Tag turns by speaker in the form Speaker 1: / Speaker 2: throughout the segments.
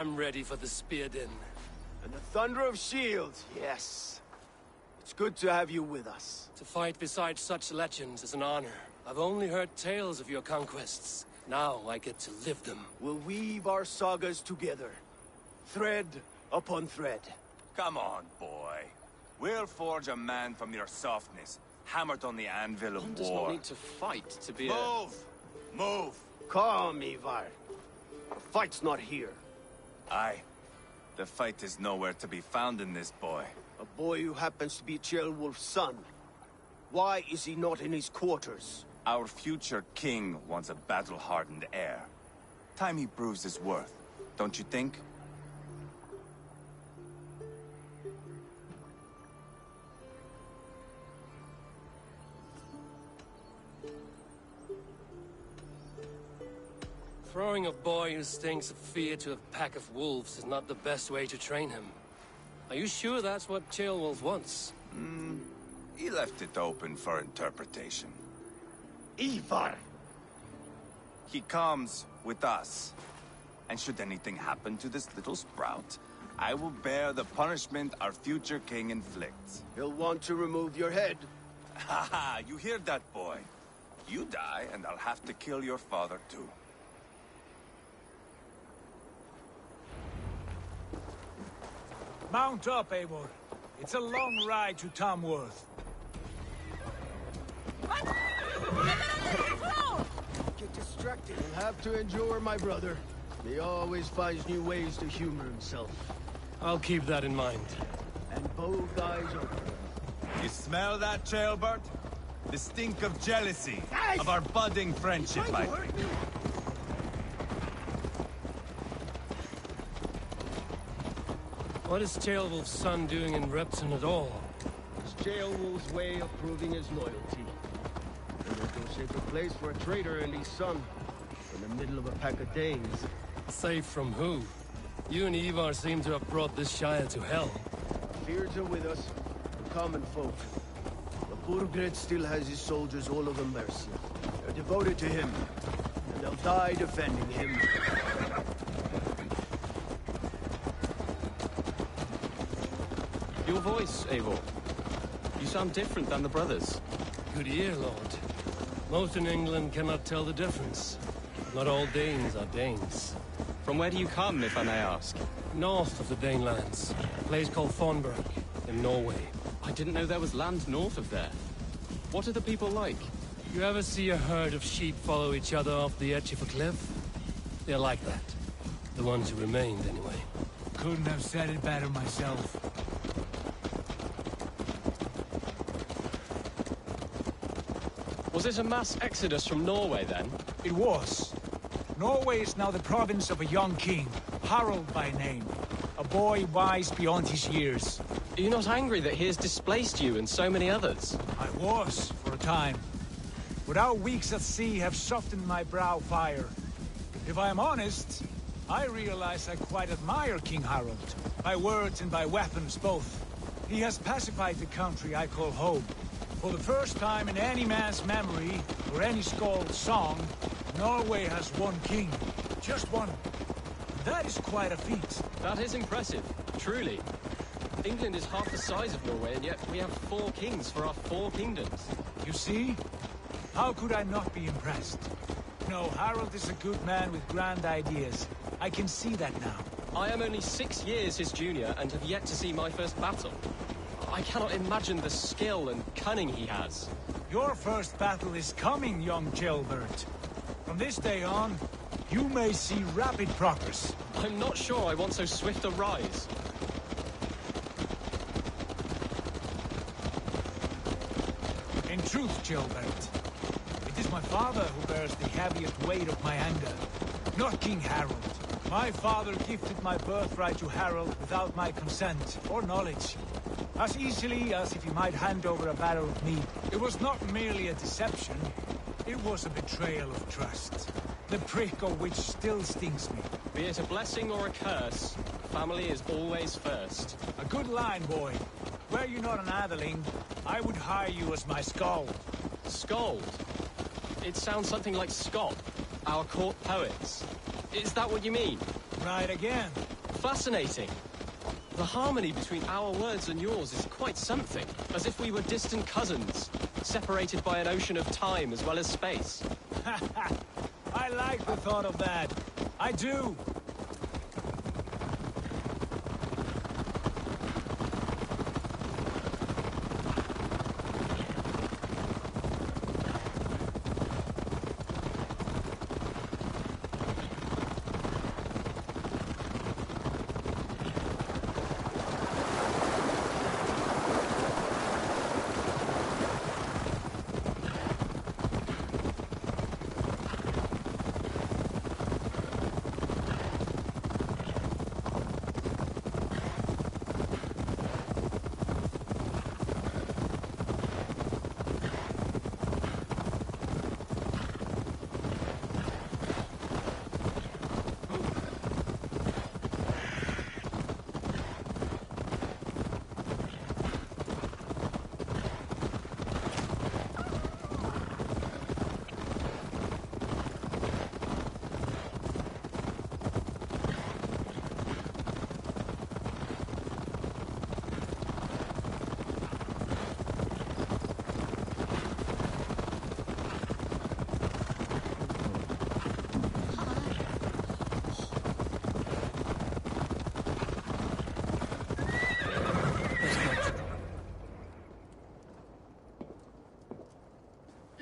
Speaker 1: I'm ready for the spear din.
Speaker 2: And the thunder of shields, yes. It's good to have you with us.
Speaker 1: To fight beside such legends is an honor. I've only heard tales of your conquests. Now I get to live them.
Speaker 2: We'll weave our sagas together. Thread upon thread.
Speaker 3: Come on, boy. We'll forge a man from your softness, hammered on the anvil of
Speaker 4: One does
Speaker 3: war.
Speaker 4: not need to fight to be
Speaker 3: Move! Move!
Speaker 2: Calm, Ivar. The fight's not here.
Speaker 3: Aye. The fight is nowhere to be found in this boy.
Speaker 2: A boy who happens to be Ceolwulf's son. Why is he not in his quarters?
Speaker 3: Our future king wants a battle-hardened heir. Time he proves his worth, don't you think?
Speaker 1: Throwing a boy who stinks of fear to a pack of wolves is not the best way to train him. Are you sure that's what Ceolwulf wants?
Speaker 3: He left it open for interpretation.
Speaker 2: Ivar!
Speaker 3: He comes with us. And should anything happen to this little sprout, I will bear the punishment our future king inflicts.
Speaker 2: He'll want to remove your head.
Speaker 3: Haha, you hear that, boy? You die, and I'll have to kill your father, too.
Speaker 5: Mount up, Eivor. It's a long ride to Tamworth.
Speaker 2: Get distracted. You'll have to endure, my brother. He always finds new ways to humor himself.
Speaker 1: I'll keep that in mind.
Speaker 2: And both eyes open.
Speaker 3: You smell that, Ceolbert? The stink of jealousy, of our budding friendship, I think.
Speaker 1: What is Ceolwulf's son doing in Repton at all?
Speaker 2: It's Ceolwulf's way of proving his loyalty. And there's no safer place for a traitor and his son in the middle of a pack of Danes.
Speaker 1: Safe from who? You and Ivar seem to have brought this Shire to hell.
Speaker 2: Fears are with us, the common folk. But Burgred still has his soldiers all over Mercia. They're devoted to him, and they'll die defending him.
Speaker 4: Your voice, Eivor. You sound different than the brothers.
Speaker 1: Good ear, Lord. Most in England cannot tell the difference. Not all Danes are Danes.
Speaker 4: From where do you come, if I may ask?
Speaker 1: North of the Danelands, a place called Thornburg, in Norway.
Speaker 4: I didn't know there was land north of there. What are the people like?
Speaker 1: You ever see a herd of sheep follow each other off the edge of a cliff? They're like that. The ones who remained, anyway.
Speaker 5: Couldn't have said it better myself.
Speaker 4: Was it a mass exodus from Norway, then?
Speaker 5: It was. Norway is now the province of a young king, Harald by name. A boy wise beyond his years.
Speaker 4: Are you not angry that he has displaced you and so many others?
Speaker 5: I was, for a time. But our weeks at sea have softened my brow fire. If I am honest, I realize I quite admire King Harald. By words and by weapons both. He has pacified the country I call home. For the first time in any man's memory, or any skald's song, Norway has one king. Just one. That is quite a feat.
Speaker 4: That is impressive, truly. England is half the size of Norway, and yet we have 4 kings for our 4 kingdoms.
Speaker 5: You see? How could I not be impressed? No, Harald is a good man with grand ideas. I can see that now.
Speaker 4: I am only 6 years his junior and have yet to see my first battle. I cannot imagine the skill and cunning he has.
Speaker 5: Your first battle is coming, young Ceolbert. From this day on, you may see rapid progress.
Speaker 4: I'm not sure I want so swift a rise.
Speaker 5: In truth, Ceolbert, it is my father who bears the heaviest weight of my anger, not King Harald. My father gifted my birthright to Harald without my consent or knowledge. As easily as if he might hand over a barrel of meat. It was not merely a deception, it was a betrayal of trust. The prick of which still stings me.
Speaker 4: Be it a blessing or a curse, family is always first.
Speaker 5: A good line, boy. Were you not an atheling, I would hire you as my skald.
Speaker 4: Skald? It sounds something like Scott, our court poets. Is that what you mean?
Speaker 5: Right again.
Speaker 4: Fascinating. The harmony between our words and yours is quite something. As if we were distant cousins, separated by an ocean of time as well as space.
Speaker 5: I like the thought of that. I do.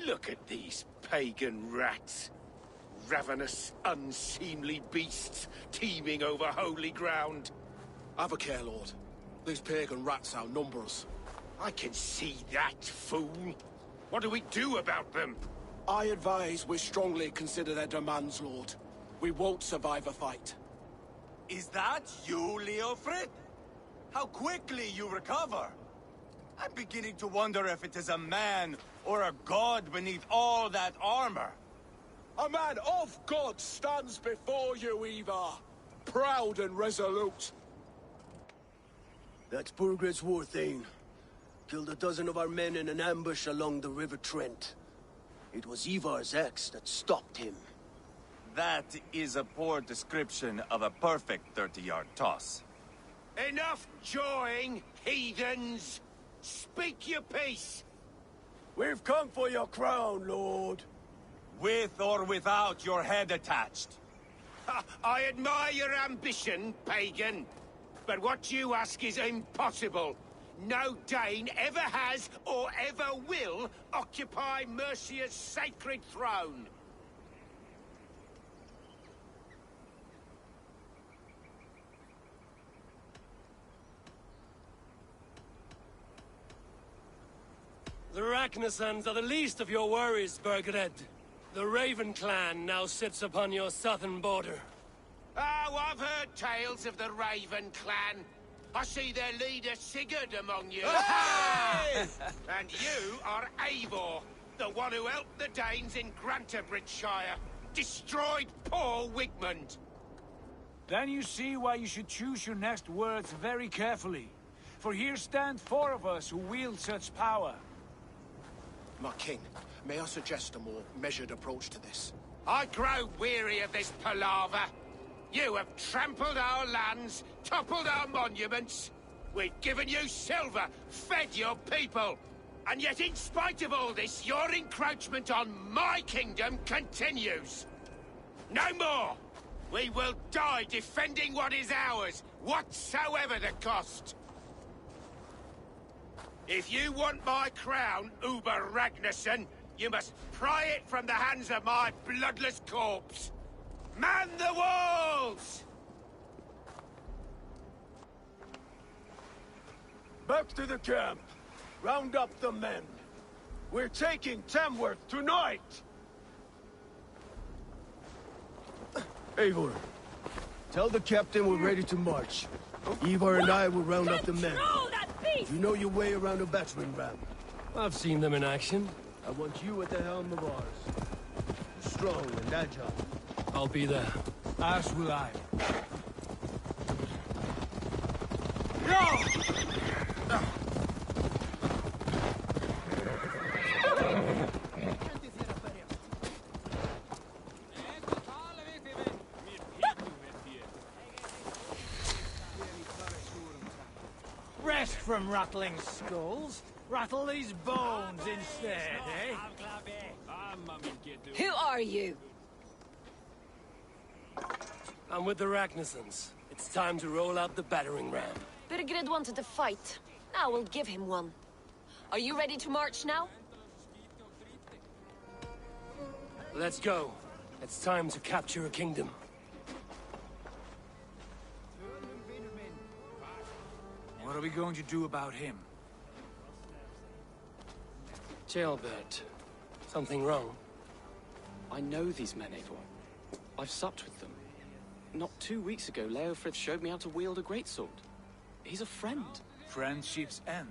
Speaker 6: Look at these pagan rats. Ravenous, unseemly beasts teeming over holy ground.
Speaker 7: Have a care, Lord. These pagan rats outnumber us.
Speaker 6: I can see that, fool. What do we do about them?
Speaker 7: I advise we strongly consider their demands, Lord. We won't survive a fight.
Speaker 3: Is that you, Leofrid? How quickly you recover! I'm beginning to wonder if it is a man or a god beneath all that armor.
Speaker 7: A man of God stands before you, Ivar. Proud and resolute.
Speaker 2: That's Burgred's war thane. Killed a dozen of our men in an ambush along the River Trent. It was Ivar's axe that stopped him.
Speaker 3: That is a poor description of a perfect 30-yard toss.
Speaker 6: Enough jawing, heathens! Speak your piece!
Speaker 2: We've come for your crown, Lord.
Speaker 3: With or without your head attached.
Speaker 6: Ha, I admire your ambition, pagan. But what you ask is impossible. No Dane ever has or ever will occupy Mercia's sacred throne.
Speaker 1: The Ragnarsons are the least of your worries, Burgred. The Raven clan now sits upon your southern border.
Speaker 6: Oh, I've heard tales of the Raven clan. I see their leader Sigurd among you.
Speaker 3: Hey!
Speaker 6: And you are Eivor, the one who helped the Danes in Grantabridgeshire. Destroyed poor Wigmund.
Speaker 5: Then you see why you should choose your next words very carefully. For here stand 4 of us who wield such power.
Speaker 7: My king, may I suggest a more measured approach to this?
Speaker 6: I grow weary of this palaver. You have trampled our lands, toppled our monuments. We've given you silver, fed your people. And yet in spite of all this, your encroachment on my kingdom continues. No more! We will die defending what is ours, whatsoever the cost. If you want my crown, Uber Ragnarsson, you must pry it from the hands of my bloodless corpse. Man the walls!
Speaker 2: Back to the camp. Round up the men. We're taking Tamworth tonight! Eivor, tell the captain we're ready to march. Ivar and I will round up the men. You know your way around a battering ram.
Speaker 1: I've seen them in action.
Speaker 2: I want you at the helm of ours. Strong and agile.
Speaker 1: I'll be there.
Speaker 5: As will I. rest from rattling skulls. Rattle these bones instead, eh?
Speaker 8: Who are you?
Speaker 1: I'm with the Ragnarsons. It's time to roll out the battering ram.
Speaker 8: Birgred wanted to fight. Now we'll give him one. Are you ready to march now?
Speaker 1: Let's go. It's time to capture a kingdom.
Speaker 5: What are we going to do about him?
Speaker 1: Jailbird. Something wrong?
Speaker 4: I know these men, Eivor. I've supped with them. Not 2 weeks ago, Leofrith showed me how to wield a greatsword. He's a friend.
Speaker 5: Friendships end,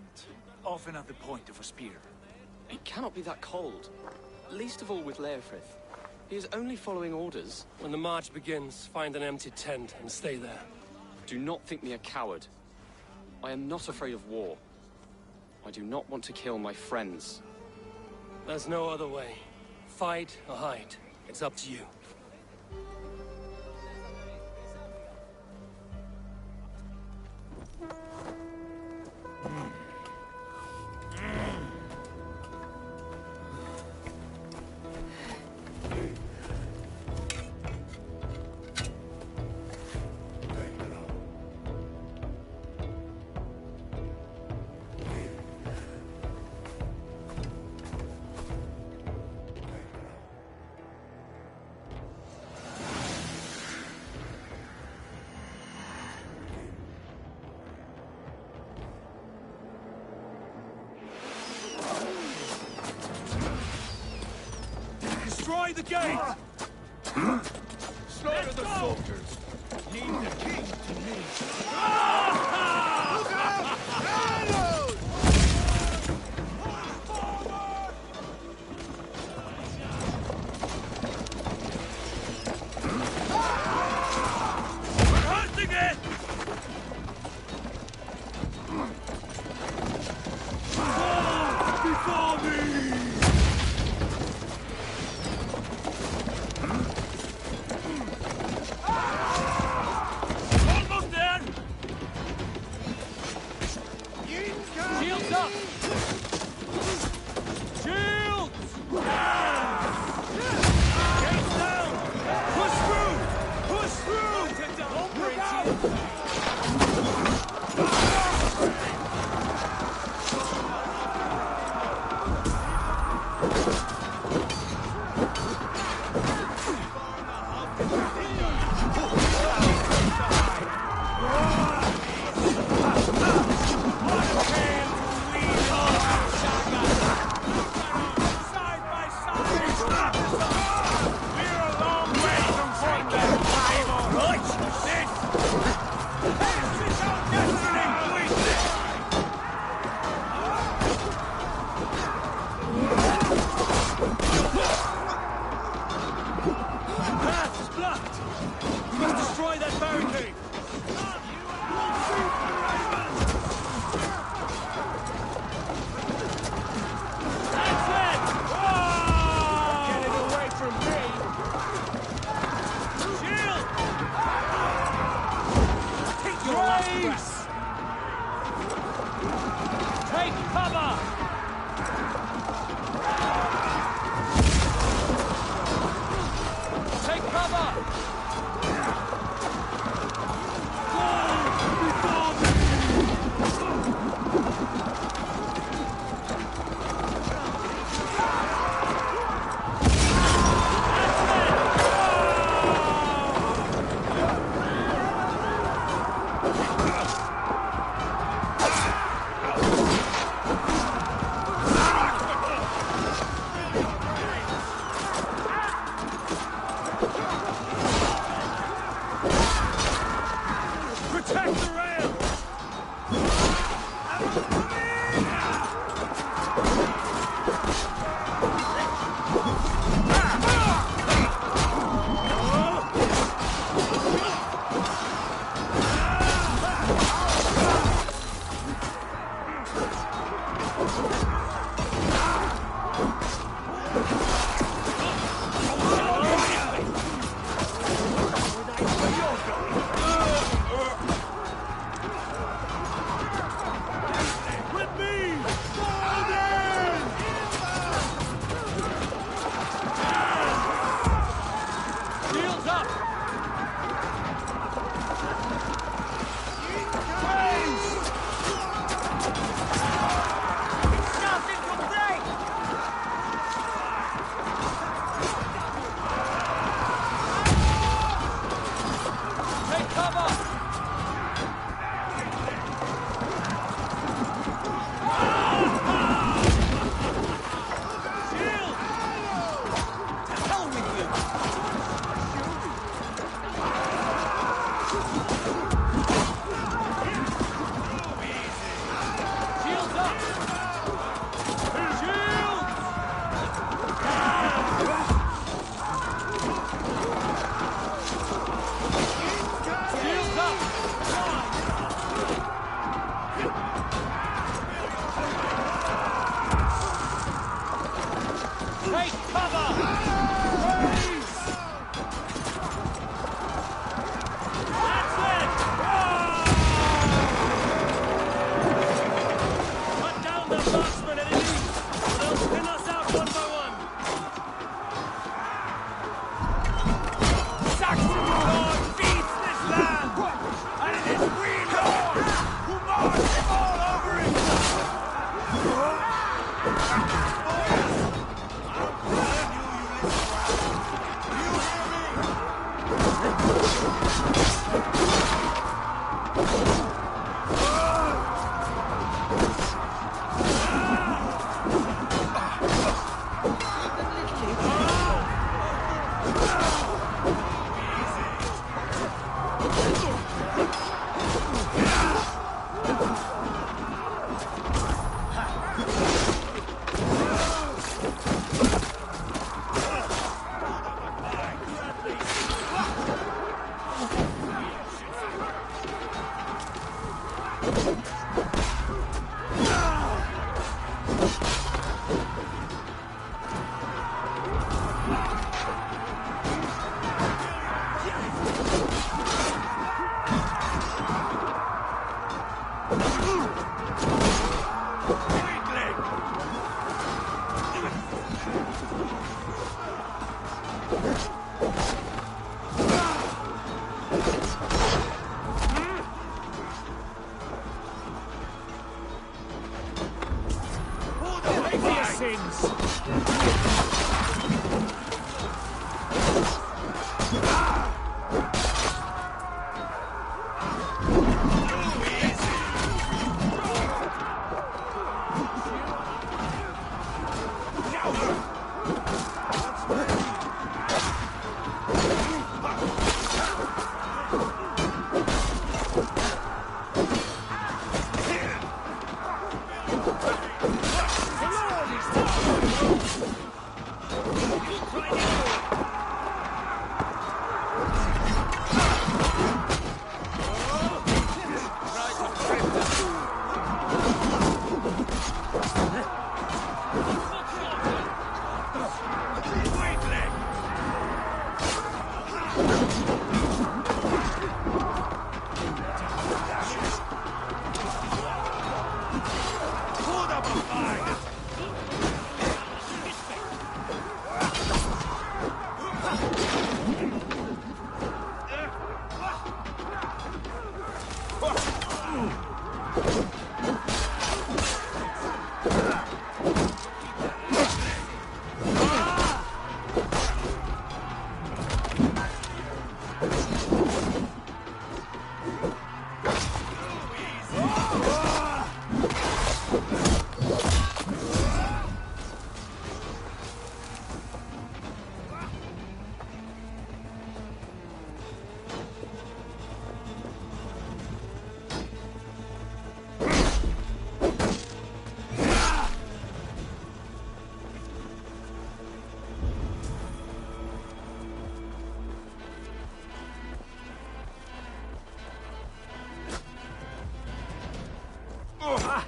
Speaker 5: often at the point of a spear.
Speaker 4: It cannot be that cold. Least of all with Leofrith. He is only following orders.
Speaker 1: When the march begins, find an empty tent and stay there.
Speaker 4: Do not think me a coward. I am not afraid of war. I do not want to kill my friends.
Speaker 1: There's no other way. Fight or hide. It's up to you.
Speaker 5: Destroy the gate! Slaughter the soldiers! Leave the king to me! Look out! Arrows! We're hunting it! Before me!
Speaker 1: Shields up! Shields! Gates down! Push through! Push through! Don't break it!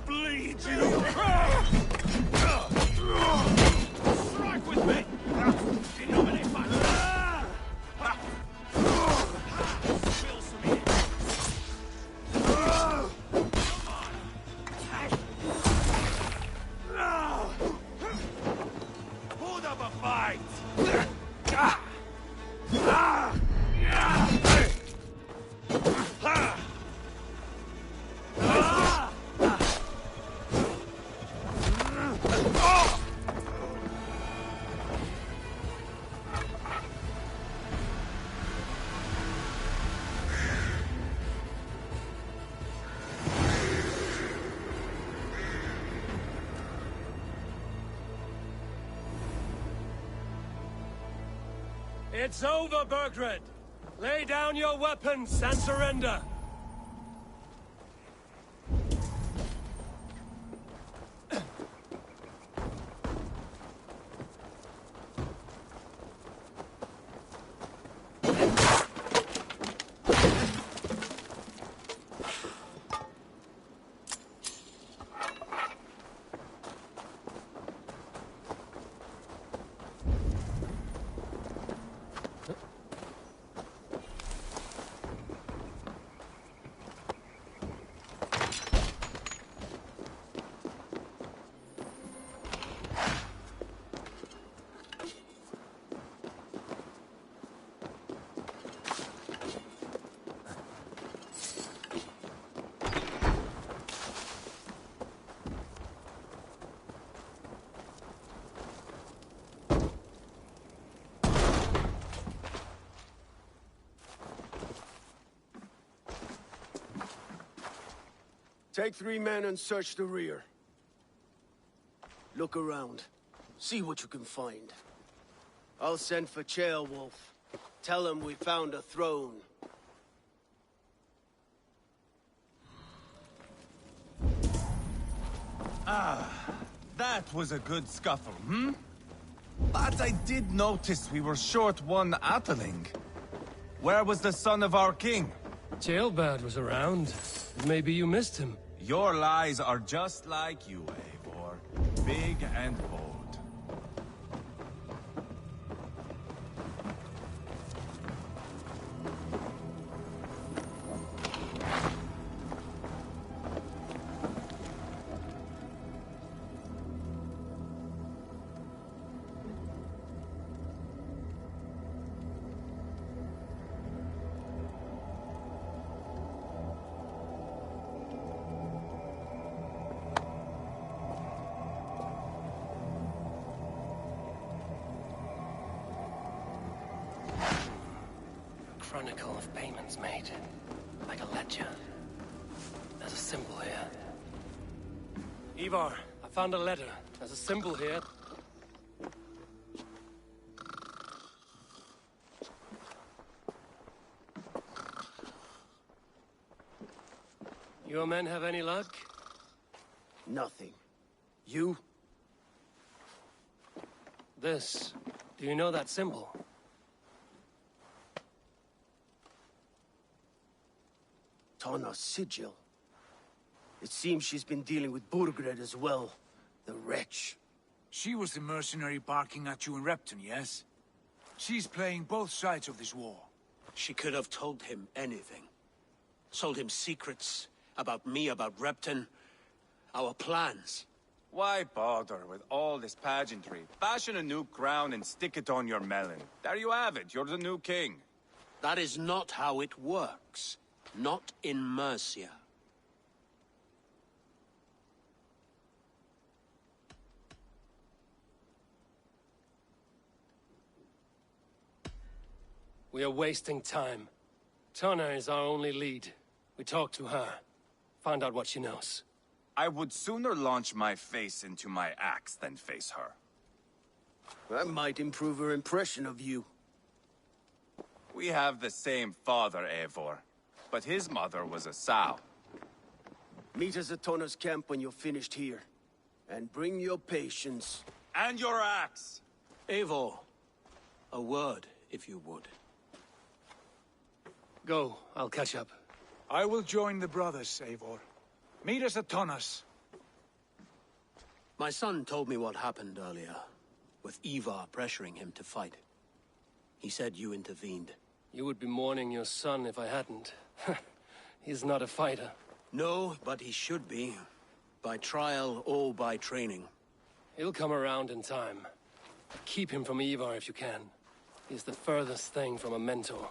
Speaker 7: Bleed you! Strike with me! Spill some in. Hold up a fight!
Speaker 1: It's over, Burgred! Lay down your weapons and surrender!
Speaker 2: Take 3 men and search the rear. Look around. See what you can find. I'll send for Wolf. Tell him we found a throne.
Speaker 3: That was a good scuffle, hmm? But I did notice we were short one Atling. Where was the son of our king?
Speaker 1: Jailbird was around. Maybe you missed him.
Speaker 3: Your lies are just like you, Eivor. Big and bold.
Speaker 1: Chronicle of payments made. Like a ledger. There's a symbol here. Ivar, I found a letter. There's a symbol here. Your men have any luck?
Speaker 2: Nothing. You?
Speaker 1: This. Do you know that symbol?
Speaker 2: Tana's sigil. It seems she's been dealing with Burgred as well. The wretch.
Speaker 5: She was the mercenary barking at you in Repton, yes? She's playing both sides of this war.
Speaker 9: She could have told him anything. Told him secrets about me, about Repton, our plans.
Speaker 3: Why bother with all this pageantry? Fashion a new crown and stick it on your melon. There you have it, you're the new king.
Speaker 9: That is not how it works. Not in Mercia.
Speaker 1: We are wasting time. Tana is our only lead. We talk to her. Find out what she knows.
Speaker 3: I would sooner launch my face into my axe than face her.
Speaker 2: That might improve her impression of you.
Speaker 3: We have the same father, Eivor. But his mother was a sow.
Speaker 2: Meet us at Tana's camp when you're finished here. And bring your patience.
Speaker 3: And your axe!
Speaker 9: Eivor, a word, if you would.
Speaker 1: Go, I'll catch up.
Speaker 5: I will join the brothers, Eivor. Meet us at Tana's.
Speaker 9: My son told me what happened earlier, with Ivar pressuring him to fight. He said you intervened.
Speaker 1: You would be mourning your son if I hadn't. He's not a fighter.
Speaker 9: No, but he should be. By trial or by training.
Speaker 1: He'll come around in time. Keep him from Ivar if you can. He's the furthest thing from a mentor.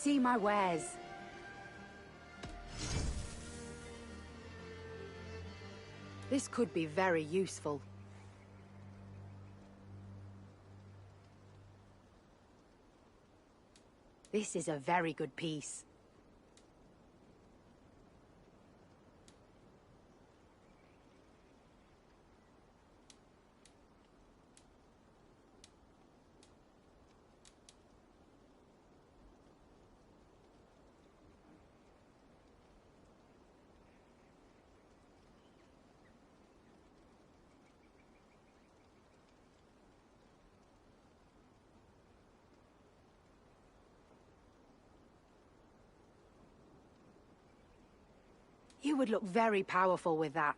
Speaker 10: see my wares. This could be very useful. This is a very good piece. You would look very powerful with that.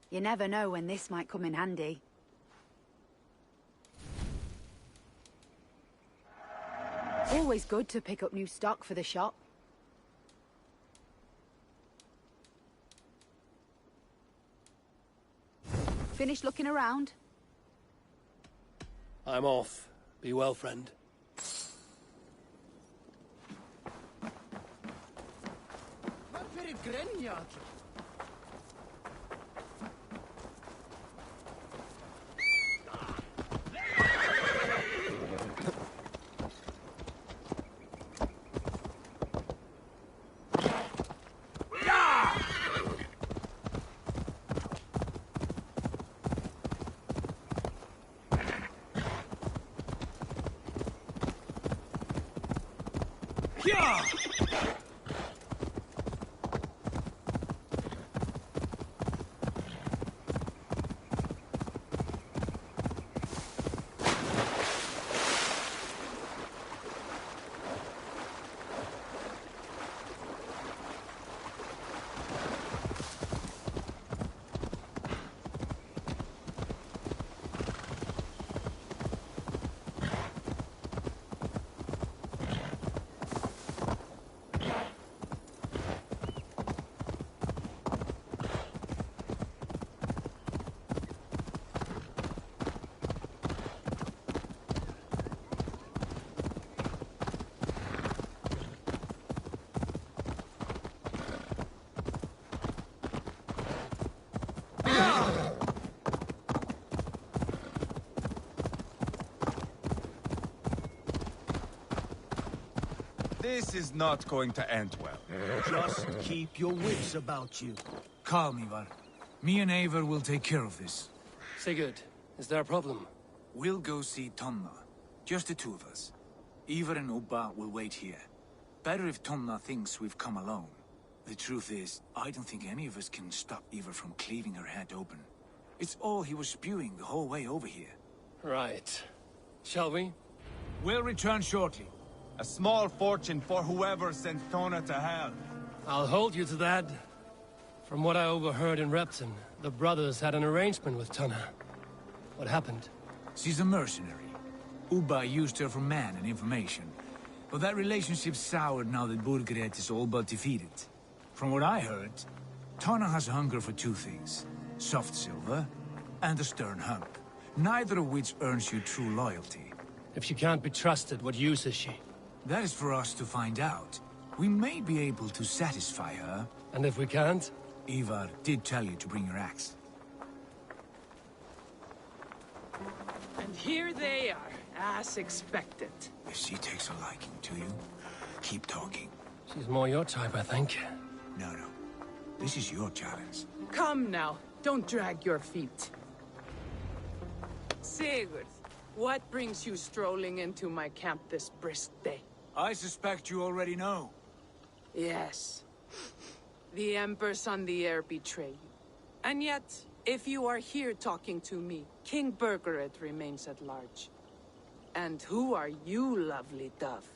Speaker 10: You never know when this might come in handy. Always good to pick up new stock for the shop. Finished looking around?
Speaker 1: I'm off. Be well, friend.
Speaker 3: This is not going to end well.
Speaker 2: Just keep your wits about you.
Speaker 5: Calm, Ivar. Me and Eivor will take care of this.
Speaker 1: Sigurd, is there a problem?
Speaker 5: We'll go see Tonna. Just the two of us. Ivar and Ubba will wait here. Better if Tonna thinks we've come alone. The truth is, I don't think any of us can stop Ivar from cleaving her head open. It's all he was spewing the whole way over here.
Speaker 1: Right. Shall we?
Speaker 5: We'll return shortly.
Speaker 3: A small fortune for whoever sent Tona to hell.
Speaker 1: I'll hold you to that. From what I overheard in Repton, the brothers had an arrangement with Tunna. What happened?
Speaker 5: She's a mercenary. Ubba used her for man and information. But that relationship soured now that Burgred is all but defeated. From what I heard, Tonna has hunger for two things. Soft silver and a stern hunk. Neither of which earns you true loyalty.
Speaker 1: If she can't be trusted, what use is she?
Speaker 5: That is for us to find out. We may be able to satisfy her.
Speaker 1: And if we can't?
Speaker 5: Ivar did tell you to bring your axe.
Speaker 11: And here they are, as expected.
Speaker 5: If she takes a liking to you, keep talking.
Speaker 1: She's more your type, I think.
Speaker 5: No. This is your challenge.
Speaker 11: Come now, don't drag your feet. Sigurd, what brings you strolling into my camp this brisk day?
Speaker 5: I suspect you already know.
Speaker 11: Yes. The Emperor's on the air betrayed you. And yet, if you are here talking to me, King Burgred remains at large. And who are you, lovely dove?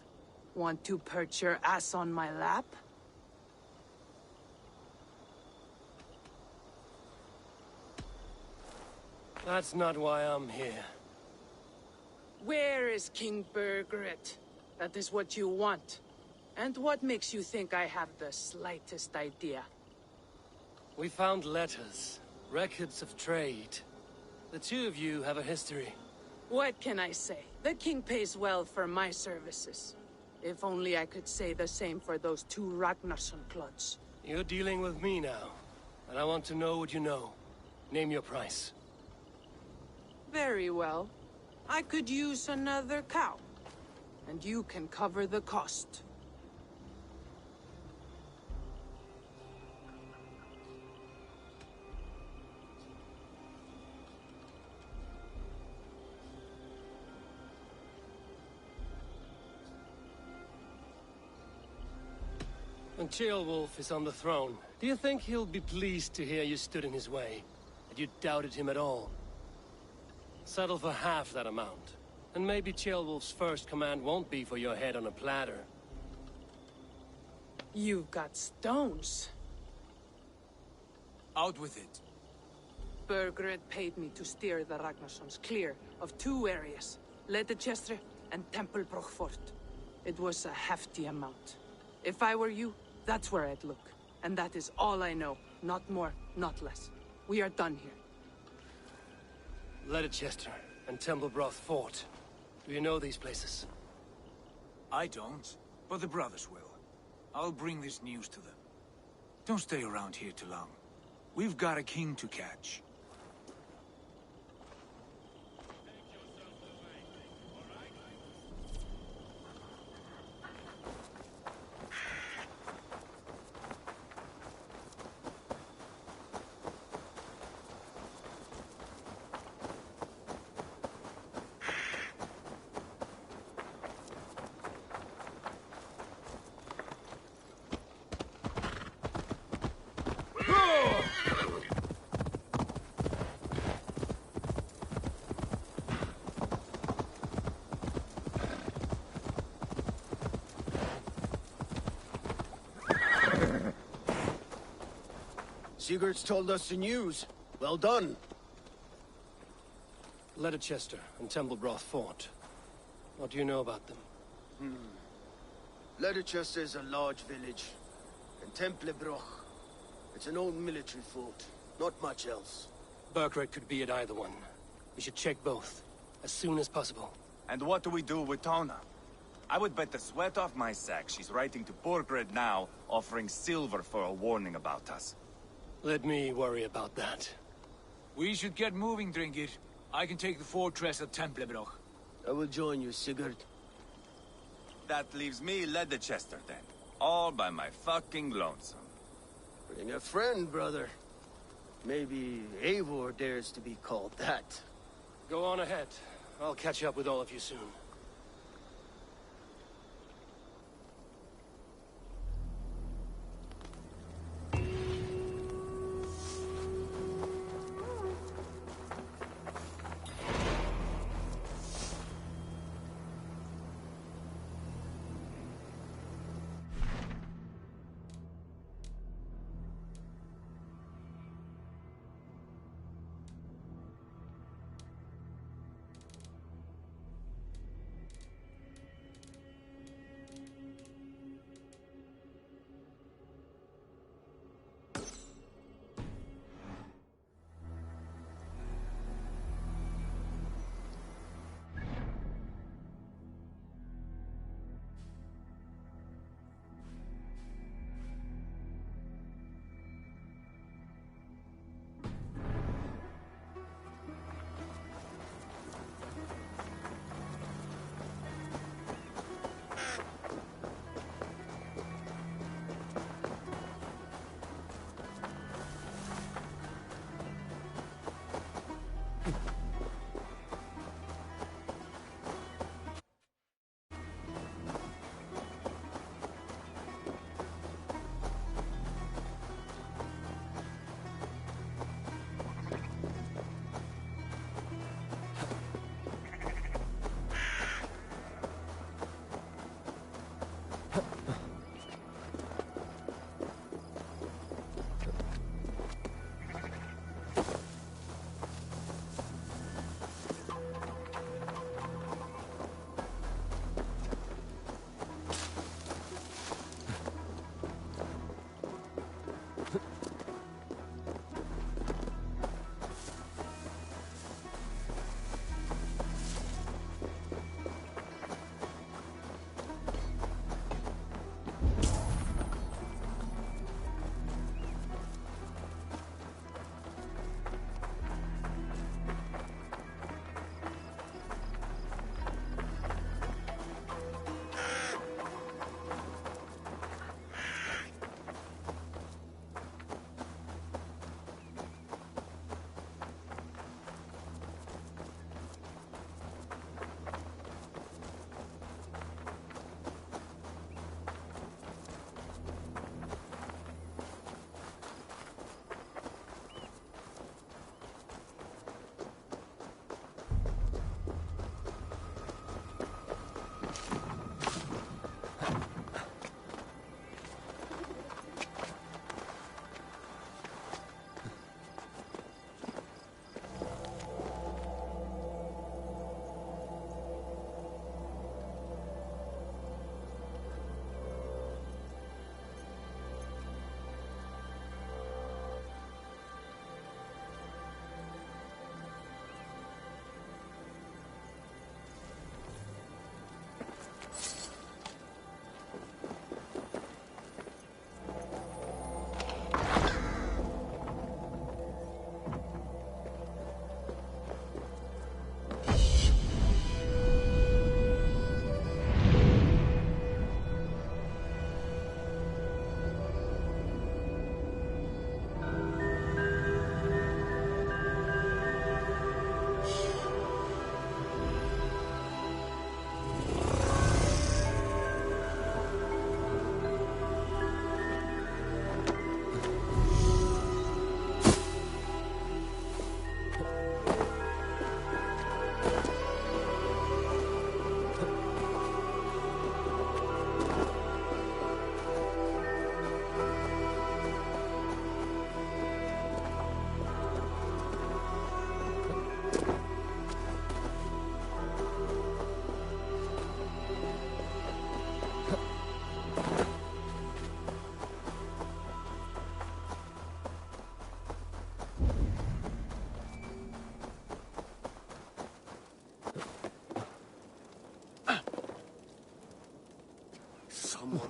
Speaker 11: Want to perch your ass on my lap?
Speaker 1: That's not why I'm here.
Speaker 11: Where is King Burgred? That is what you want. And what makes you think I have the slightest idea?
Speaker 1: We found letters, records of trade. The two of you have a history.
Speaker 11: What can I say? The king pays well for my services. If only I could say the same for those two Ragnarsson clods.
Speaker 1: You're dealing with me now, and I want to know what you know. Name your price.
Speaker 11: Very well. I could use another cow. And you can cover the cost.
Speaker 1: When Ceolwulf is on the throne, do you think he'll be pleased to hear you stood in his way? That you doubted him at all? Settle for half that amount. And maybe Ceolwulf's first command won't be for your head on a platter.
Speaker 11: You've got stones.
Speaker 5: Out with it.
Speaker 11: Bergred paid me to steer the Ragnarssons clear of two areas, Leicester and Tempelbroch Fort. It was a hefty amount. If I were you, that's where I'd look. And that is all I know. Not more, not less. We are done here.
Speaker 1: Leicester and Tempelbroch Fort. Do you know these places?
Speaker 5: I don't, but the brothers will. I'll bring this news to them. Don't stay around here too long. We've got a king to catch.
Speaker 2: Sigurd's told us the news. Well done.
Speaker 1: Leicester and Tempelbroch Fort. What do you know about them?
Speaker 2: Leicester is a large village. And Tempelbroch, it's an old military fort. Not much else.
Speaker 1: Bergred could be at either one. We should check both, as soon as possible.
Speaker 3: And what do we do with Tona? I would bet the sweat off my sack she's writing to Borgred now, offering silver for a warning about us.
Speaker 1: Let me worry about that.
Speaker 5: We should get moving, Dringir. I can take the fortress at Tempelbroch.
Speaker 2: I will join you, Sigurd.
Speaker 3: That leaves me Leicester then. All by my fucking lonesome.
Speaker 2: Bring a friend, brother. Maybe Eivor dares to be called that.
Speaker 1: Go on ahead. I'll catch up with all of you soon.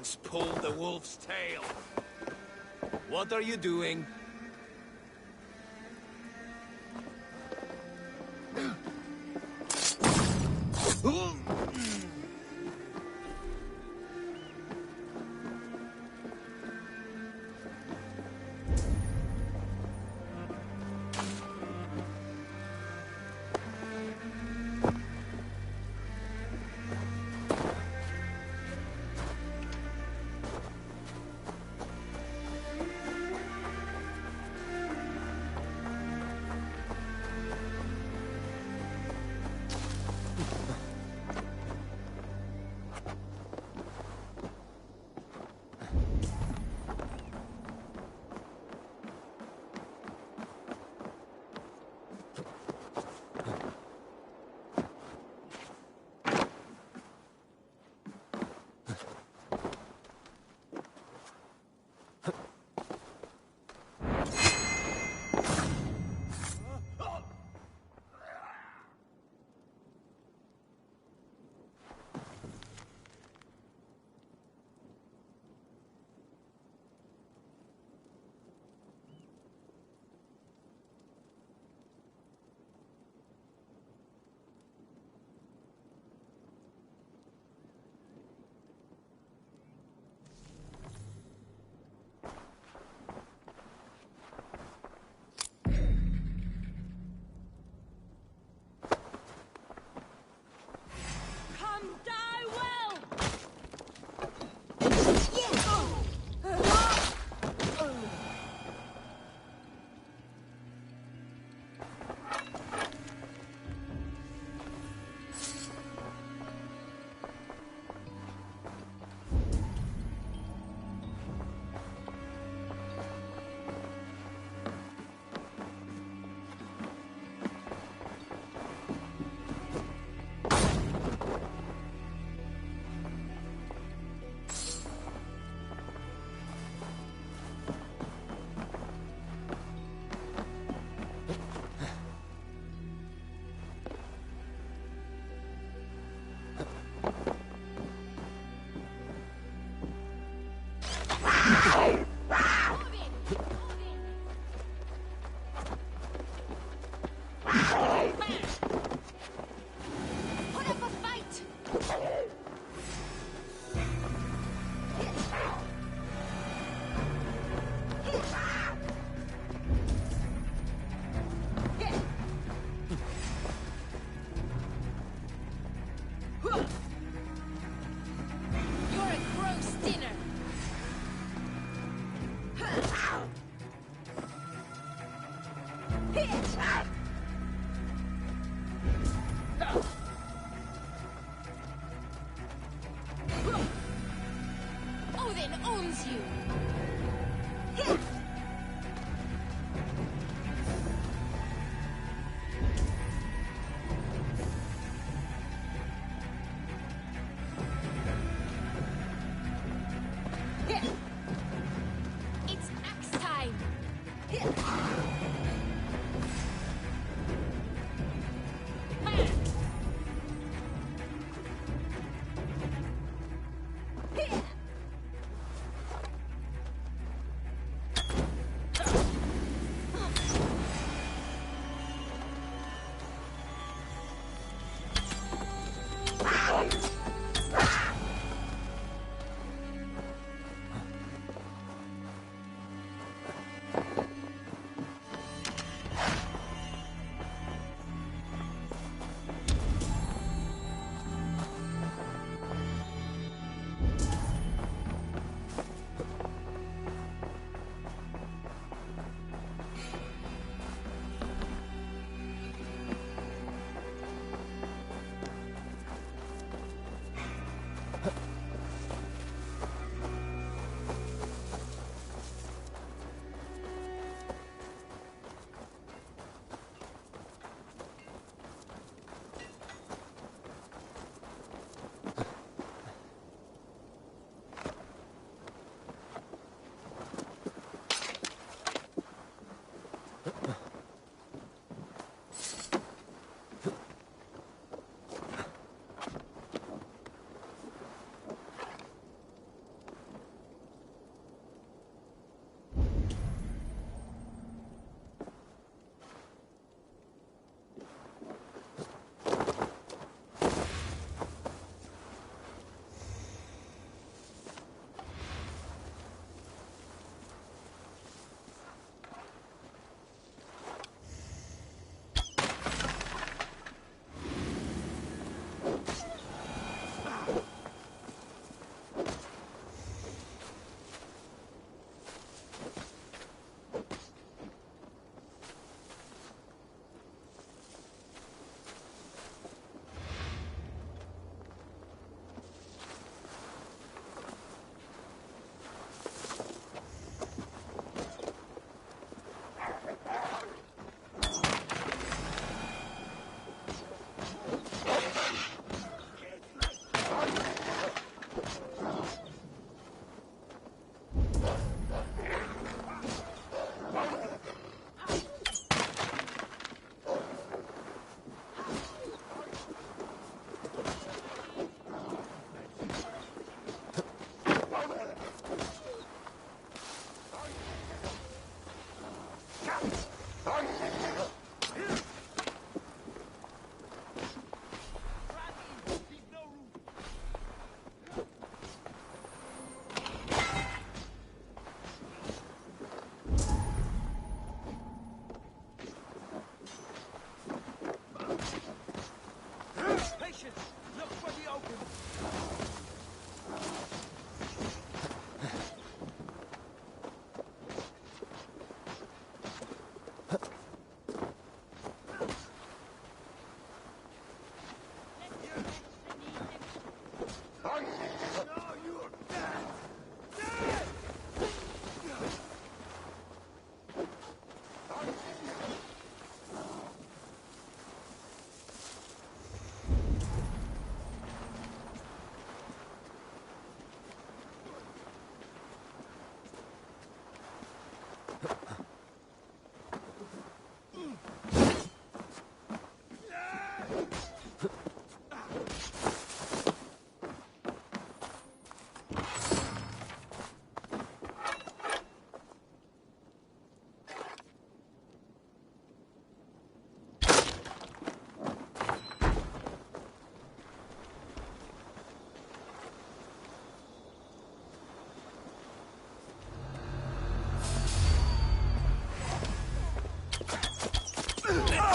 Speaker 12: dogs pulled the wolf's tail. What are you doing?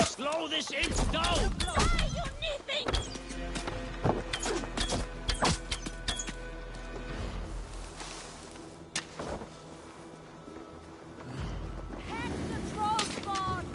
Speaker 6: Slow this inch down!
Speaker 8: Why you need me? Head the troll spawn!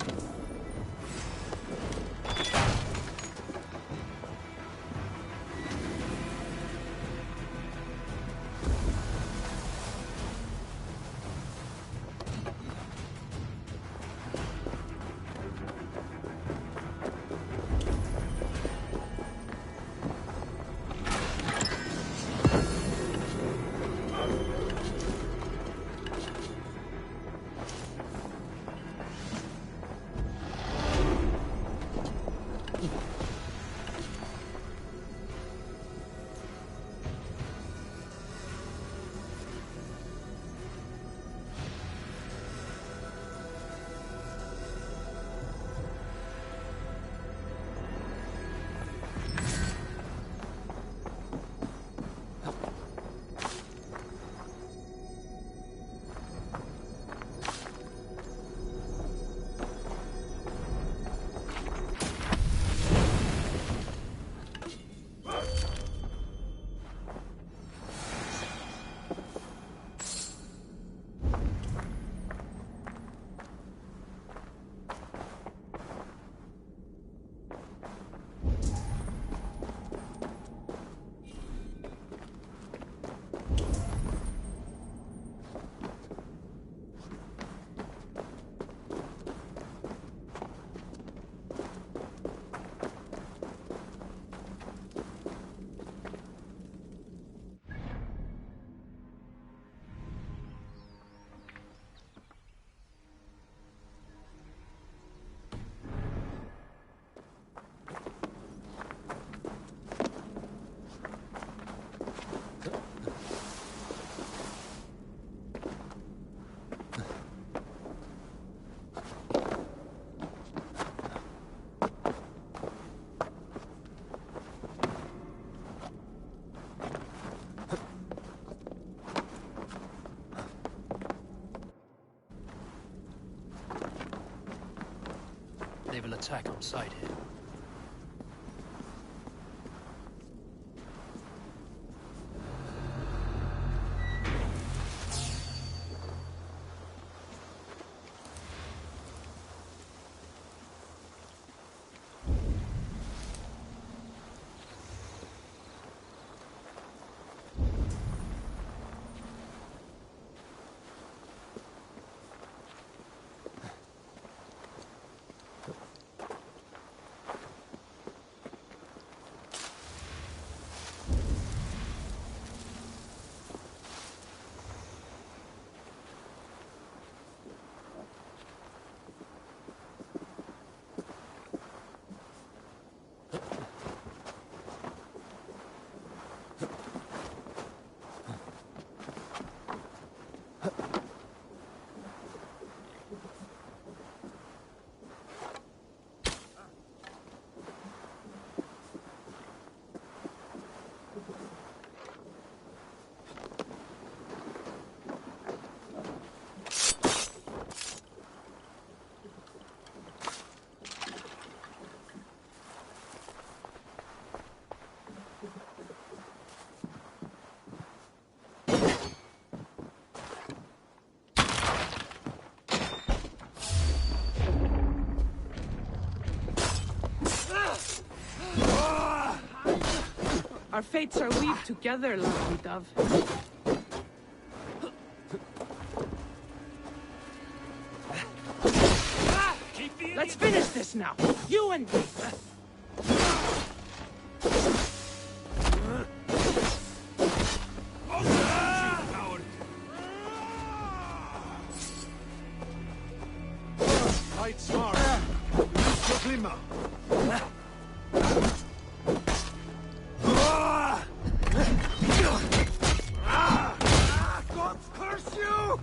Speaker 1: They will attack on sight here.
Speaker 11: Our fates are weaved together, lovely dove. Let's finish this now. You and me.
Speaker 2: Fight smart. Glimmer. God curse you!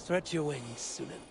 Speaker 1: Stretch your wings, Sunan.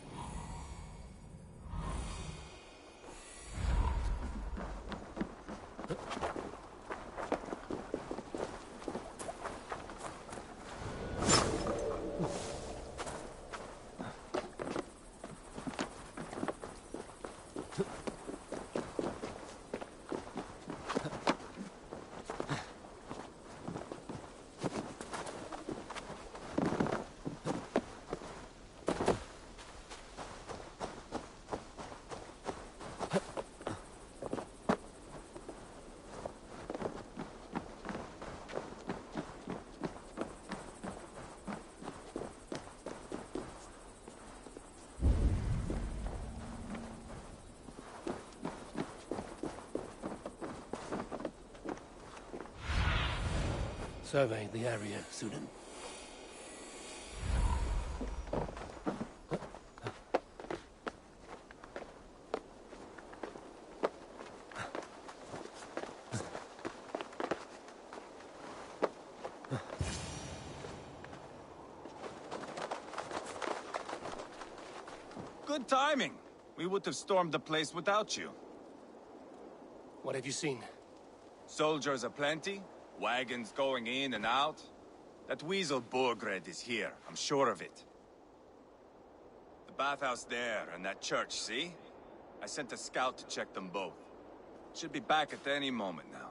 Speaker 1: Survey the area, Sudan.
Speaker 3: Good timing. We would have stormed the place without you.
Speaker 1: What have you seen?
Speaker 3: Soldiers aplenty, wagons going in and out. That weasel Borgred is here, I'm sure of it. The bathhouse there and that church, see? I sent a scout to check them both. Should be back at any moment now.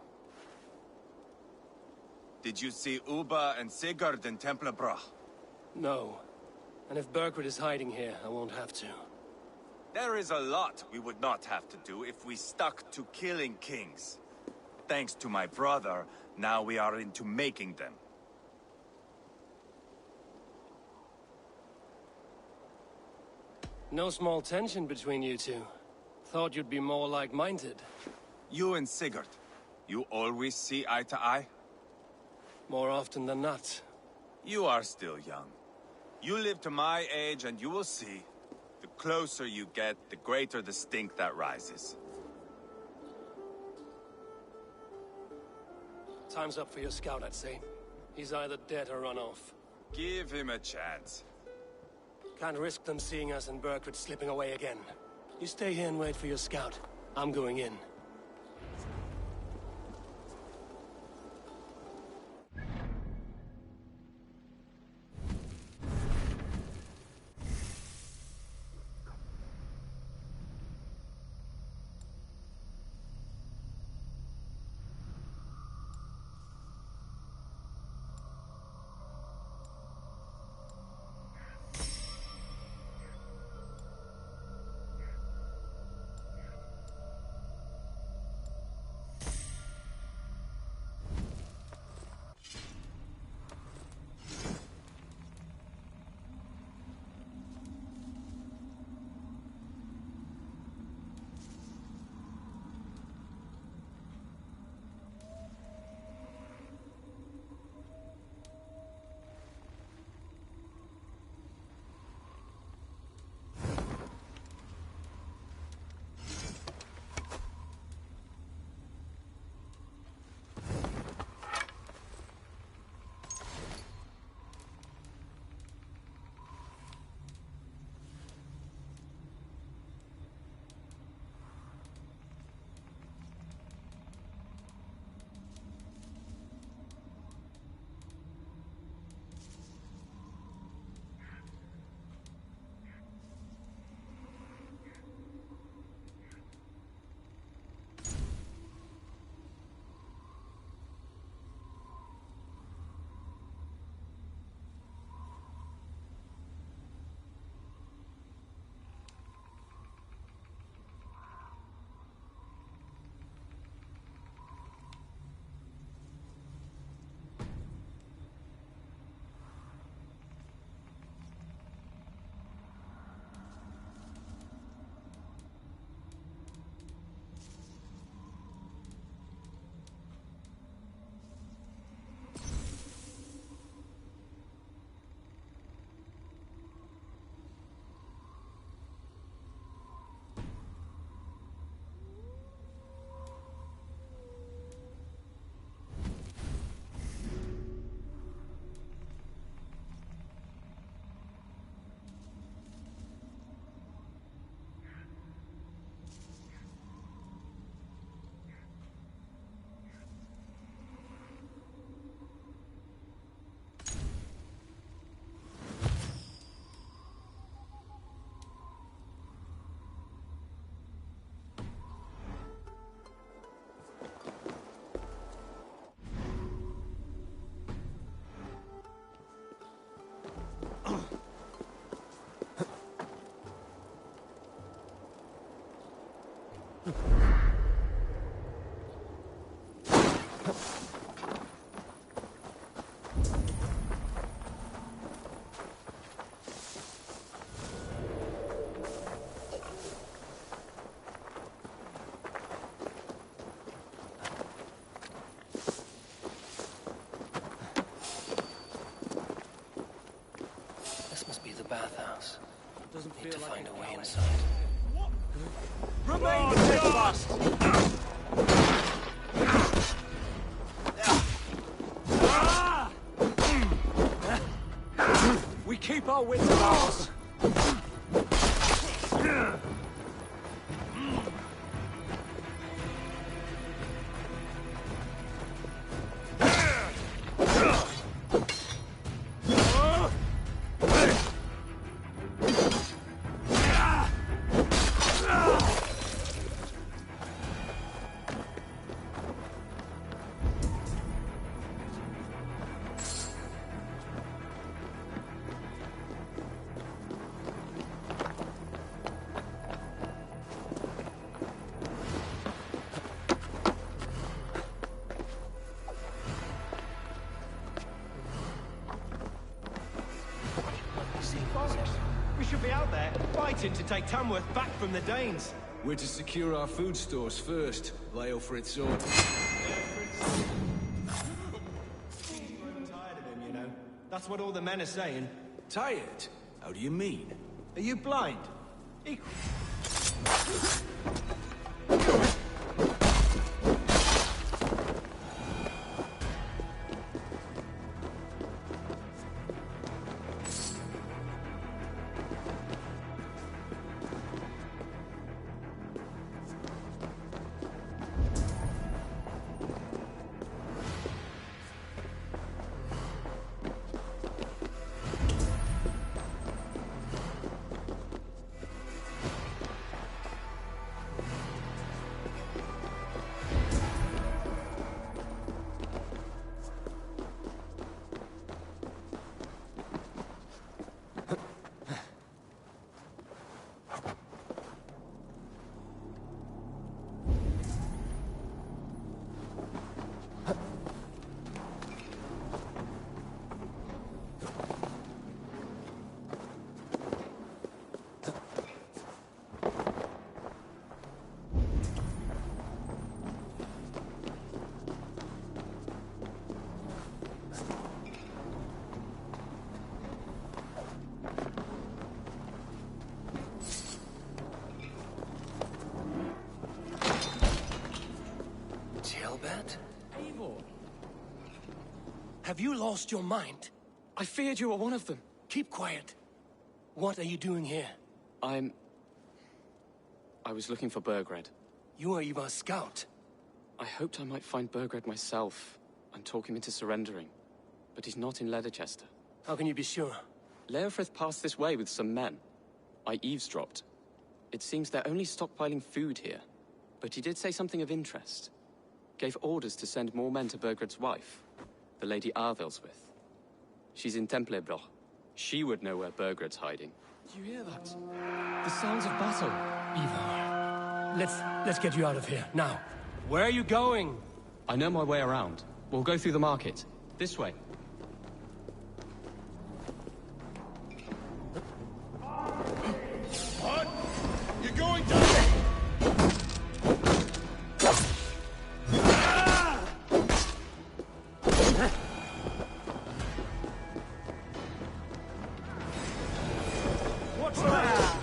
Speaker 3: Did you see Uba and Sigurd in Templebrach?
Speaker 1: No. And if Berkred is hiding here, I won't have to.
Speaker 3: There is a lot we would not have to do if we stuck to killing kings. Thanks to my brother, now we are into making them.
Speaker 1: No small tension between you two. Thought you'd be more like-minded.
Speaker 3: You and Sigurd, you always see eye to eye?
Speaker 1: More often than not.
Speaker 3: You are still young. You live to my age and you will see. The closer you get, the greater the stink that rises.
Speaker 1: Time's up for your scout, I'd say. He's either dead or run off.
Speaker 3: Give him a chance.
Speaker 1: Can't risk them seeing us and Berkred slipping away again. You stay here and wait for your scout. I'm going in.
Speaker 4: Doesn't
Speaker 1: Need to
Speaker 4: feel like
Speaker 1: find
Speaker 4: an
Speaker 1: a way
Speaker 4: hour.
Speaker 1: inside.
Speaker 5: Remain steadfast! We keep our wits about us.
Speaker 13: We should be out there, fighting to take Tamworth back from the Danes.
Speaker 12: We're to secure our food stores first, Leofrit's order.
Speaker 13: I'm tired of him, you know. That's what all the men are saying.
Speaker 12: Tired? How do you mean?
Speaker 13: Are you blind?
Speaker 1: Eivor! Have you lost your mind?
Speaker 4: I feared you were one of them.
Speaker 1: Keep quiet. What are you doing here?
Speaker 4: I was looking for Burgred.
Speaker 1: You are Ivar's scout.
Speaker 4: I hoped I might find Burgred myself and talk him into surrendering. But he's not in Leicester.
Speaker 1: How can you be sure?
Speaker 4: Leofrith passed this way with some men. I eavesdropped. It seems they're only stockpiling food here. But he did say something of interest. Gave orders to send more men to Burgred's wife, the Lady Arvelswith. She's in Templebroch. She would know where Burgred's hiding.
Speaker 1: Do you hear that? The sounds of battle. Ivar, let's get you out of here, now. Where are you going?
Speaker 4: I know my way around. We'll go through the market. This way.
Speaker 3: What? You're going down!
Speaker 13: What's that?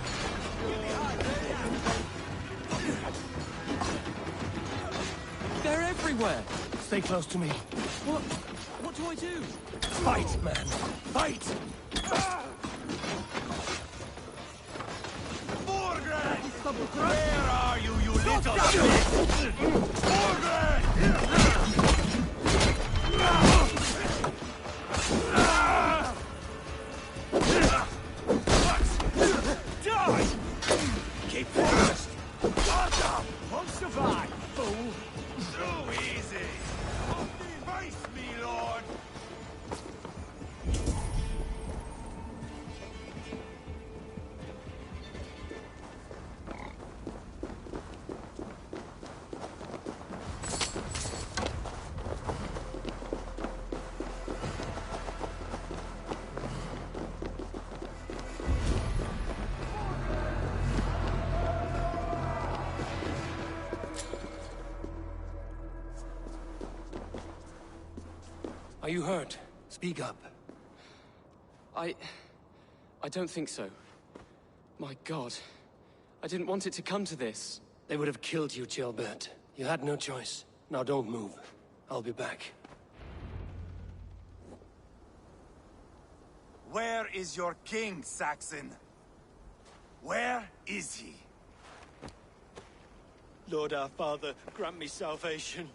Speaker 4: They're everywhere!
Speaker 1: Stay close to me.
Speaker 4: What do I do?
Speaker 1: Fight, man! Fight!
Speaker 3: Where are you, you little shit?
Speaker 13: Die!
Speaker 3: Keep focused!
Speaker 13: Won't survive, fool!
Speaker 3: So easy! Face me, Lord!
Speaker 1: Are you hurt? Speak up.
Speaker 4: I don't think so. My god. I didn't want it to come to this.
Speaker 1: They would have killed you, Gilbert. You had no choice. Now don't move. I'll be back.
Speaker 3: Where is your king, Saxon? Where is he?
Speaker 13: Lord our Father, grant me salvation.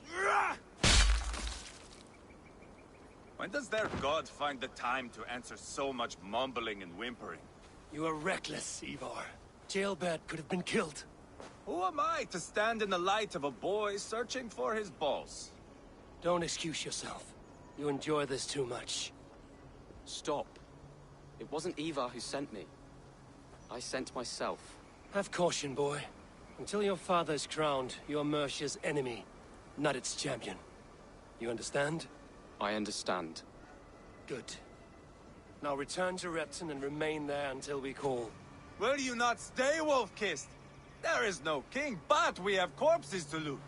Speaker 3: When does their god find the time to answer so much mumbling and whimpering?
Speaker 1: You are reckless, Ivar. Gilbert could have been killed.
Speaker 3: Who am I to stand in the light of a boy searching for his balls?
Speaker 1: Don't excuse yourself. You enjoy this too much.
Speaker 4: Stop. It wasn't Ivar who sent me. I sent myself.
Speaker 1: Have caution, boy. Until your father is crowned, you're Mercia's enemy, not its champion. You understand?
Speaker 4: I understand.
Speaker 1: Good. Now return to Repton and remain there until we call.
Speaker 3: Will you not stay, Wolf-Kissed? There is no king, but we have corpses to loot.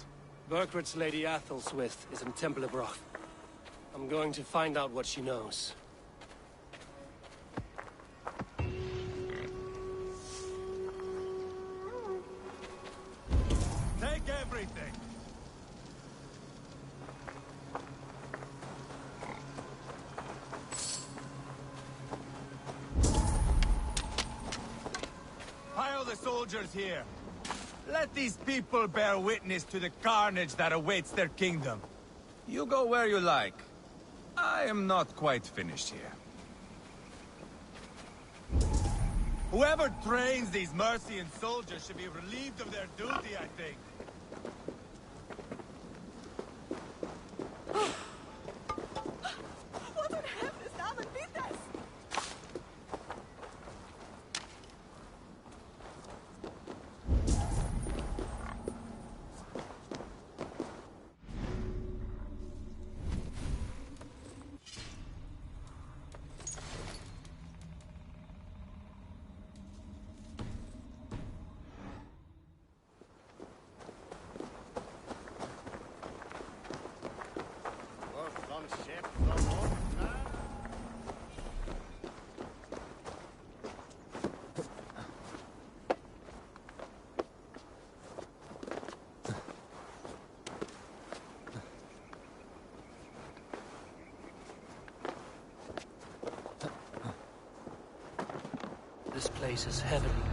Speaker 1: Burgred's Lady Athelstwith is in Temple of Roth. I'm going to find out what she knows.
Speaker 3: Take everything! Pile the soldiers here. Let these people bear witness to the carnage that awaits their kingdom. You go where you like. I am not quite finished here. Whoever trains these Mercian soldiers should be relieved of their duty, I think.
Speaker 14: What on helvetes Namen bist das?
Speaker 1: This place is heavenly.